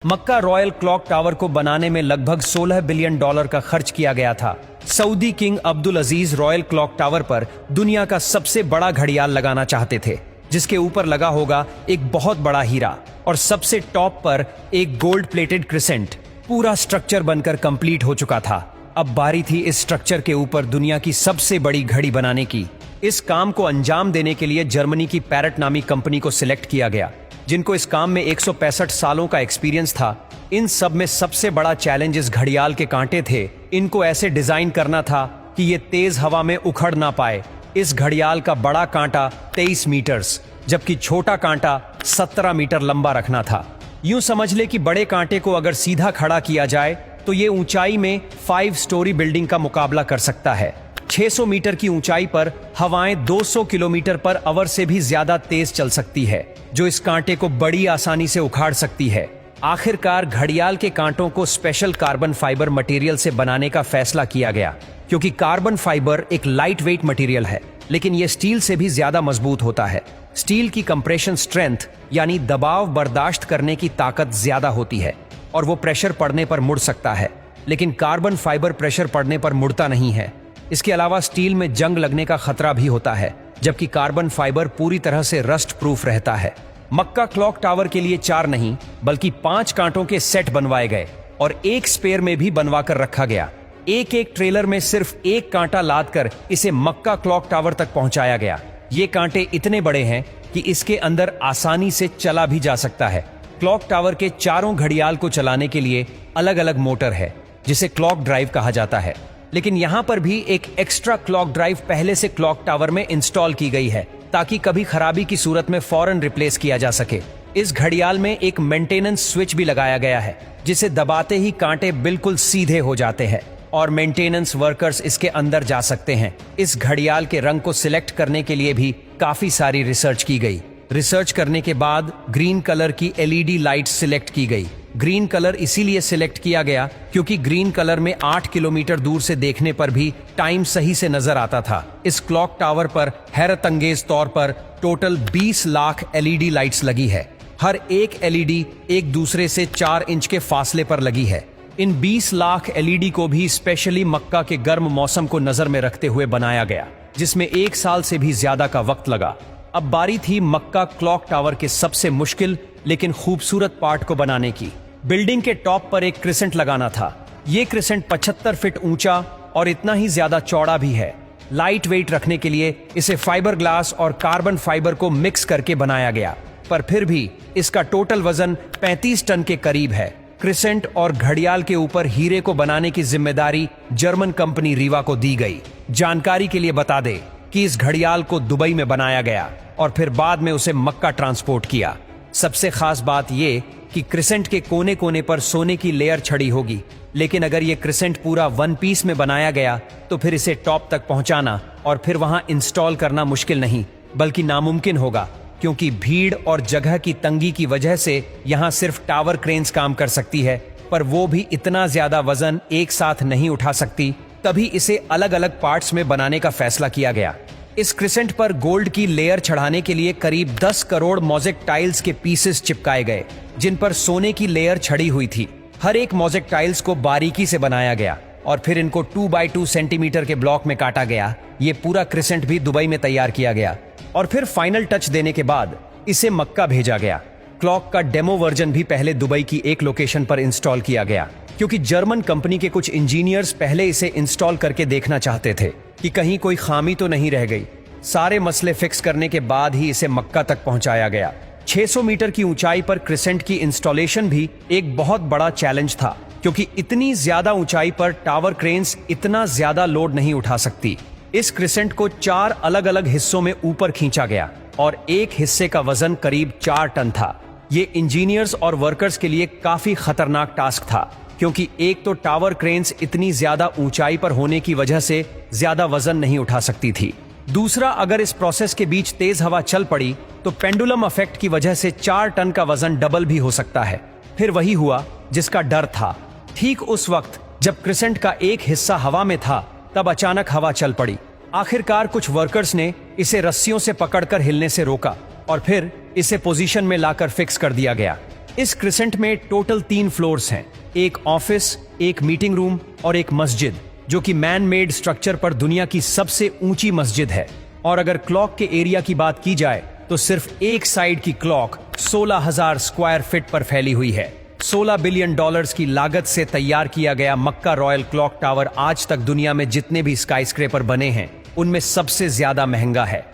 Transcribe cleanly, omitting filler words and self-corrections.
मक्का royal clock tower को बनाने में लगभग $16 बिलियन का खर्च किया गया था। सऊदी किंग अब्दुल अजीज रॉयल क्लॉक टावर पर दुनिया का सबसे बड़ा घड़ियाल लगाना चाहते थे, जिसके ऊपर लगा होगा एक बहुत बड़ा हीरा और सबसे टॉप पर एक गोल्ड प्लेटेड क्रिसेंट। पूरा स्ट्रक्चर बनकर कंप्लीट हो चुका था। अब बारी थी इस स्ट्रक्चर के ऊपर दुनिया की सबसे बड़ी घड़ी बनाने की। इस काम को अंजाम देने के लिए जर्मनी की पैरेट नामी कंपनी को सिलेक्ट किया गया, जिनको इस काम में 165 सालों का एक्सपीरियंस था। इन सब में सबसे बड़ा चैलेंज इस घड़ियाल के कांटे थे। इनको ऐसे डिजाइन करना था कि ये तेज हवा में उखड़ ना पाए। इस घड़ियाल का बड़ा कांटा 23 मीटर्स जबकि छोटा कांटा 17 मीटर लंबा रखना था। यूं समझ ले कि बड़े कांटे को अगर सीधा खड़ा किया जाए तो ये ऊंचाई में 5 स्टोरी बिल्डिंग का मुकाबला कर सकता है। 600 मीटर की ऊंचाई पर हवाएं 200 किलोमीटर पर आवर से भी ज्यादा तेज चल सकती है, जो इस कांटे को बड़ी आसानी से उखाड़ सकती है। आखिरकार घड़ियाल के कांटों को स्पेशल कार्बन फाइबर मटेरियल से बनाने का फैसला किया गया, क्योंकि कार्बन फाइबर एक लाइट वेट मटेरियल है, लेकिन यह स्टील से भी ज्यादा मजबूत होता है। स्टील की कंप्रेशन स्ट्रेंथ यानी दबाव बर्दाश्त करने की ताकत ज्यादा होती है और वो प्रेशर पड़ने पर मुड़ सकता है, लेकिन कार्बन फाइबर प्रेशर पड़ने पर मुड़ता नहीं है। इसके अलावा स्टील में जंग लगने का खतरा भी होता है, जबकि कार्बन फाइबर पूरी तरह से रस्ट प्रूफ रहता है। मक्का क्लॉक टावर के लिए 4 नहीं बल्कि 5 कांटों के सेट बनवाए गए और एक स्पेयर में भी बनवा कर रखा गया। एक एक ट्रेलर में सिर्फ एक कांटा लाद कर इसे मक्का क्लॉक टावर तक पहुंचाया गया। ये कांटे इतने बड़े हैं कि इसके अंदर आसानी से चला भी जा सकता है। क्लॉक टावर के चारों घड़ियाल को चलाने के लिए अलग अलग मोटर है, जिसे क्लॉक ड्राइव कहा जाता है, लेकिन यहां पर भी एक एक्स्ट्रा क्लॉक ड्राइव पहले से क्लॉक टावर में इंस्टॉल की गई है, ताकि कभी खराबी की सूरत में फौरन रिप्लेस किया जा सके। इस घड़ियाल में एक मेंटेनेंस स्विच भी लगाया गया है, जिसे दबाते ही कांटे बिल्कुल सीधे हो जाते हैं और मेंटेनेंस वर्कर्स इसके अंदर जा सकते हैं। इस घड़ियाल के रंग को सिलेक्ट करने के लिए भी काफी सारी रिसर्च की गई। रिसर्च करने के बाद ग्रीन कलर की LED लाइट सिलेक्ट की गई। ग्रीन कलर इसीलिए सिलेक्ट किया गया क्योंकि ग्रीन कलर में 8 किलोमीटर दूर से देखने पर भी टाइम सही से नजर आता था। इस क्लॉक टावर पर हैरतअंगेज तौर पर टोटल 20 लाख LED लाइट्स लगी है। हर एक LED एक दूसरे से 4 इंच के फासले पर लगी है। इन 20 लाख LED को भी स्पेशली मक्का के गर्म मौसम को नजर में रखते हुए बनाया गया, जिसमें 1 साल से भी ज्यादा का वक्त लगा। अब बारी थी मक्का क्लॉक टावर के सबसे मुश्किल लेकिन खूबसूरत पार्ट को बनाने की। बिल्डिंग के टॉप पर एक क्रिसेंट लगाना था। ये क्रिसेंट 75 फीट ऊंचा और इतना ही ज्यादा चौड़ा भी है। लाइट वेट रखने के लिए इसे फाइबर ग्लास और कार्बन फाइबर को मिक्स करके बनाया गया, पर फिर भी इसका टोटल वजन 35 टन के करीब है। क्रिसेंट और घड़ियाल के ऊपर हीरे को बनाने की जिम्मेदारी जर्मन कंपनी रीवा को दी गई। जानकारी के लिए बता दे कि इस घड़ियाल को दुबई में बनाया गया और फिर बाद में उसे मक्का ट्रांसपोर्ट किया। सबसे खास बात यह कि क्रिसेंट के कोने कोने पर सोने की लेयर छड़ी होगी, लेकिन अगर ये क्रिसेंट पूरा 1 पीस में बनाया गया तो फिर इसे टॉप तक पहुंचाना और फिर वहां इंस्टॉल करना मुश्किल नहीं बल्कि नामुमकिन होगा, क्योंकि भीड़ और जगह की तंगी की वजह से यहां सिर्फ टावर क्रेन्स काम कर सकती है, पर वो भी इतना ज्यादा वजन एक साथ नहीं उठा सकती। तभी इसे अलग अलग पार्ट्स में बनाने का फैसला किया गया। इस क्रिसेंट पर गोल्ड की लेयर चढ़ाने के लिए करीब 10 करोड़ मोज़ेक टाइल्स के पीसेस चिपकाए गए, जिन पर सोने की लेयर छड़ी हुई थी। हर एक मोज़ेक टाइल्स को बारीकी से बनाया गया और फिर इनको 2 बाई 2 सेंटीमीटर के ब्लॉक में काटा गया। ये पूरा क्रिसेंट भी दुबई में तैयार किया गया और फिर फाइनल टच देने के बाद इसे मक्का भेजा गया। क्लॉक का डेमो वर्जन भी पहले दुबई की एक लोकेशन पर इंस्टॉल किया गया, क्योंकि जर्मन कंपनी के कुछ इंजीनियर्स पहले इसे इंस्टॉल करके देखना चाहते थे कि कहीं कोई खामी तो नहीं रह गई। सारे मसले फिक्स करने के बाद ही इसे मक्का तक पहुंचाया गया। 600 मीटर की ऊंचाई पर क्रिसेंट की इंस्टॉलेशन भी एक बहुत बड़ा चैलेंज था, क्योंकि इतनी ज्यादा ऊंचाई पर टावर क्रेन्स इतना ज्यादा लोड नहीं उठा सकती। इस क्रिसेंट को 4 अलग अलग हिस्सों में ऊपर खींचा गया और एक हिस्से का वजन करीब 4 टन था। ये इंजीनियर्स और वर्कर्स के लिए काफी खतरनाक टास्क था, क्योंकि एक तो टावर क्रेन्स इतनी ज्यादा ऊंचाई पर होने की वजह से ज्यादा वजन नहीं उठा सकती थी। दूसरा, अगर इस प्रोसेस के बीच तेज हवा चल पड़ी तो पेंडुलम इफेक्ट की वजह से 4 टन का वजन डबल भी हो सकता है। फिर वही हुआ जिसका डर था। ठीक उस वक्त जब क्रिसेंट का एक हिस्सा हवा में था, तब अचानक हवा चल पड़ी। आखिरकार कुछ वर्कर्स ने इसे रस्सियों से पकड़कर हिलने से रोका और फिर इसे पोजीशन में लाकर फिक्स कर दिया गया। इस क्रिसेंट में टोटल 3 फ्लोर्स हैं, एक ऑफिस, एक मीटिंग रूम और एक मस्जिद, जो कि मैन मेड स्ट्रक्चर पर दुनिया की सबसे ऊंची मस्जिद है। और अगर क्लॉक के एरिया की बात की जाए तो सिर्फ एक साइड की क्लॉक 16,000 स्क्वायर फीट पर फैली हुई है। $16 बिलियन की लागत से तैयार किया गया मक्का रॉयल क्लॉक टावर आज तक दुनिया में जितने भी स्काईस्क्रेपर बने हैं उनमें सबसे ज्यादा महंगा है।